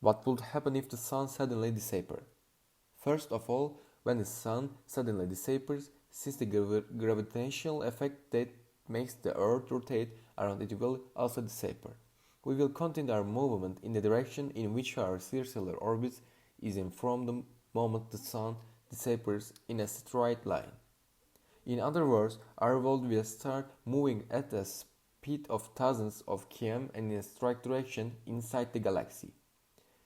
What would happen if the sun suddenly disappeared? First of all, when the sun suddenly disappears, since the gravitational effect that makes the earth rotate around it will also disappear. We will continue our movement in the direction in which our circular orbit is in from the moment the sun disappears in a straight line. In other words, our world will start moving at a speed of thousands of km in a straight direction inside the galaxy.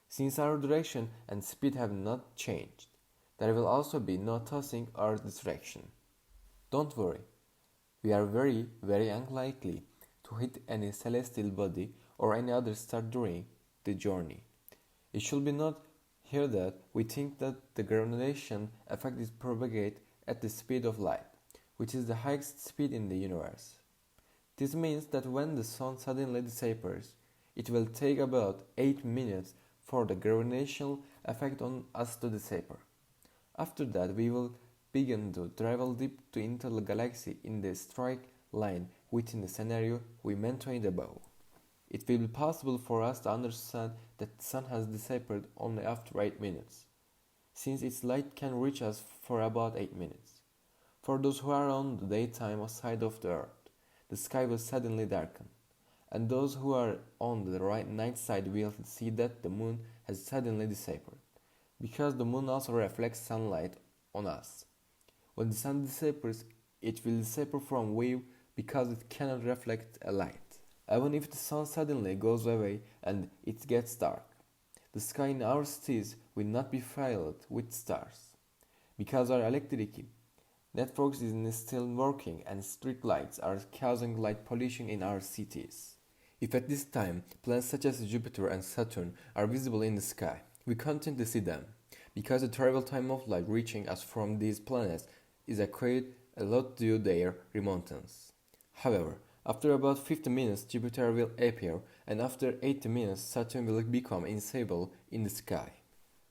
Since our direction and speed have not changed, there will also be no tossing our direction. Don't worry, we are very unlikely to hit any celestial body or any other star during the journey. It should be noted here that we think that the gravitational effect is propagated at the speed of light, which is the highest speed in the universe. This means that when the sun suddenly disappears, it will take about 8 minutes for the gravitational effect on us to disappear. After that, we will begin to travel deep into the galaxy in the straight line within the scenario we mentioned above. It will be possible for us to understand that the sun has disappeared only after 8 minutes, since its light can reach us for about 8 minutes. For those who are on the daytime side of the earth, the sky will suddenly darken, and those who are on the right night side will see that the moon has suddenly disappeared, because the moon also reflects sunlight on us. When the sun disappears, it will disappear from view because it cannot reflect a light. Even if the sun suddenly goes away and it gets dark, the sky in our cities will not be filled with stars, because our electric networks is still working and street lights are causing light pollution in our cities. If at this time planets such as Jupiter and Saturn are visible in the sky, we continue to see them, because the travel time of light reaching us from these planets is quite a lot due to their remoteness. However, after about 50 minutes Jupiter will appear, and after 80 minutes Saturn will become invisible in the sky.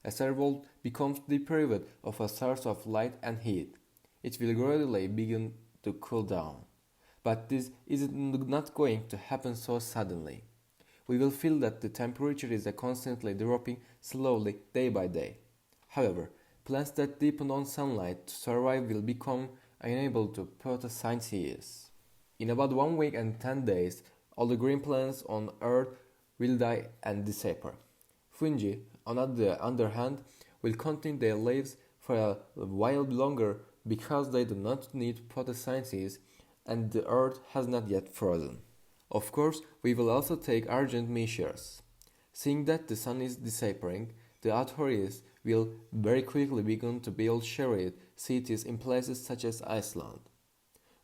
As our world becomes deprived of a source of light and heat, it will gradually begin to cool down. But this is not going to happen so suddenly. We will feel that the temperature is constantly dropping slowly day by day. However, plants that depend on sunlight to survive will become unable to photosynthesize. In about 1 week and 10 days, all the green plants on Earth will die and disappear. Fungi, on the other hand, will continue their lives for a while longer because they do not need photosynthesis and the Earth has not yet frozen. Of course, we will also take urgent measures. Seeing that the sun is disappearing, the authorities will very quickly begin to build shade cities in places such as Iceland,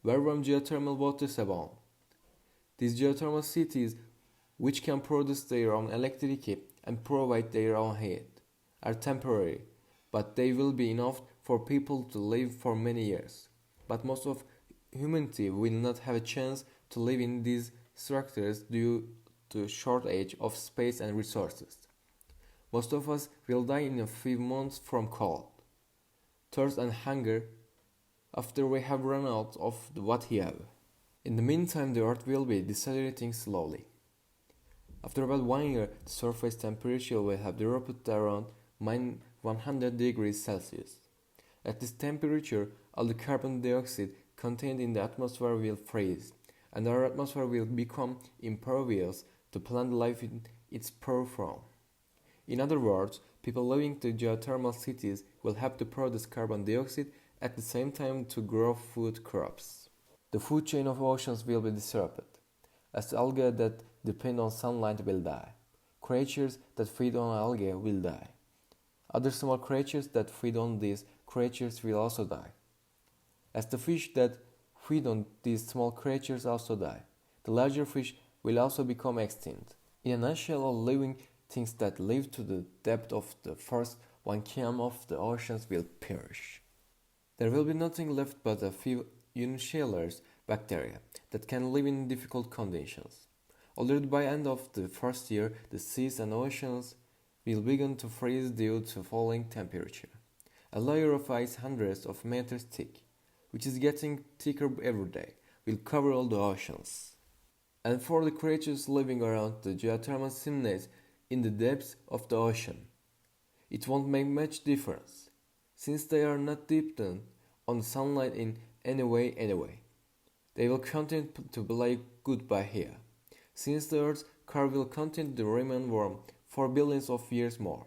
where warm geothermal waters abound. These geothermal cities, which can produce their own electricity and provide their own heat, are temporary, but they will be enough for people to live for many years. But most of humanity will not have a chance to live in these structures due to shortage of space and resources. Most of us will die in a few months from cold, thirst and hunger after we have run out of what we have. In the meantime, the Earth will be decelerating slowly. After about 1 year, the surface temperature will have dropped to around -100 degrees Celsius. At this temperature, all the carbon dioxide contained in the atmosphere will freeze, and our atmosphere will become impervious to plant life in its pure form. In other words, people living in geothermal cities will have to produce carbon dioxide at the same time to grow food crops. The food chain of oceans will be disrupted, as algae that depend on sunlight will die. Creatures that feed on algae will die. Other small creatures that feed on these creatures will also die. As the fish that feed on these small creatures also die, the larger fish will also become extinct. In a nutshell, all living things that live to the depth of the first 1 km of the oceans will perish. There will be nothing left but a few unicellular bacteria that can live in difficult conditions. Already by end of the first year, the seas and oceans will begin to freeze due to falling temperature. A layer of ice hundreds of meters thick, which is getting thicker every day, will cover all the oceans. And for the creatures living around the geothermal chimneys, in the depths of the ocean. It won't make much difference, since they are not dependent on sunlight in any way anyway. They will continue to play goodbye here, since the Earth's core will continue to remain warm for billions of years more.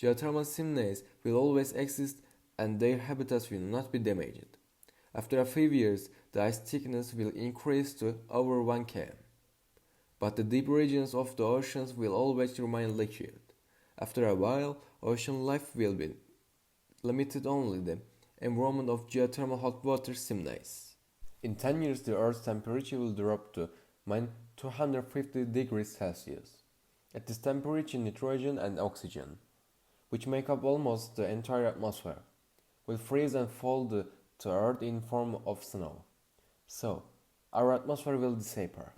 Geothermal chimneys will always exist and their habitats will not be damaged. After a few years, the ice thickness will increase to over 1 km. But the deep regions of the oceans will always remain liquid. After a while, ocean life will be limited only the environment of geothermal hot water chimneys. In 10 years, the Earth's temperature will drop to -250 degrees Celsius. At this temperature, nitrogen and oxygen, which make up almost the entire atmosphere, will freeze and fall to Earth in form of snow. So, our atmosphere will disappear.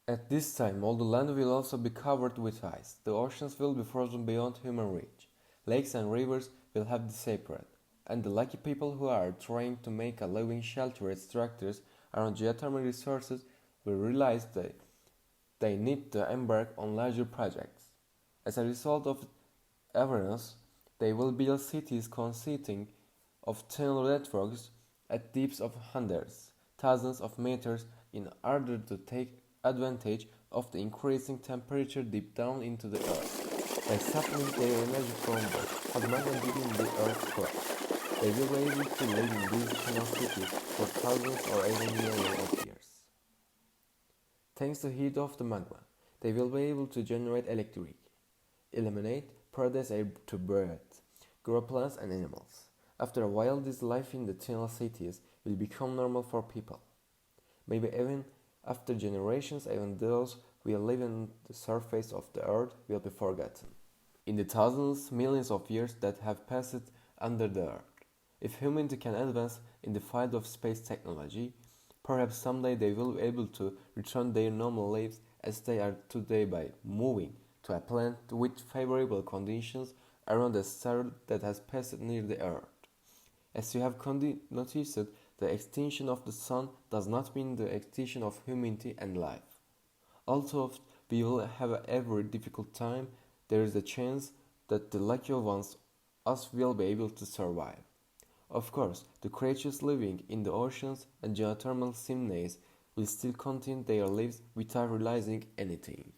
At this time, all the land will also be covered with ice. The oceans will be frozen beyond human reach. Lakes and rivers will have disappeared. And the lucky people who are trying to make a living sheltered structures around geothermal resources will realize that they need to embark on larger projects. As a result of awareness, they will build cities consisting of tunnel networks at depths of hundreds, thousands of meters in order to take advantage of the increasing temperature deep down into the earth. By supplementing their energy from the hot and within the earth's crust, they will be able to live in these tunnel cities for thousands or even millions of years. Thanks to heat of the magma, they will be able to generate electricity, eliminate, produce air to breathe, grow plants and animals. After a while, this life in the tunnel cities will become normal for people. Maybe even after generations, even those who live on the surface of the earth will be forgotten. In the thousands, millions of years that have passed under the earth, if humanity can advance in the field of space technology, perhaps someday they will be able to return their normal lives as they are today by moving to a planet with favorable conditions around a star that has passed near the earth. As you have noticed, the extinction of the sun does not mean the extinction of humanity and life. Although we will have every difficult time, there is a chance that the lucky ones us will be able to survive. Of course, the creatures living in the oceans and geothermal chimneys will still continue their lives without realizing anything.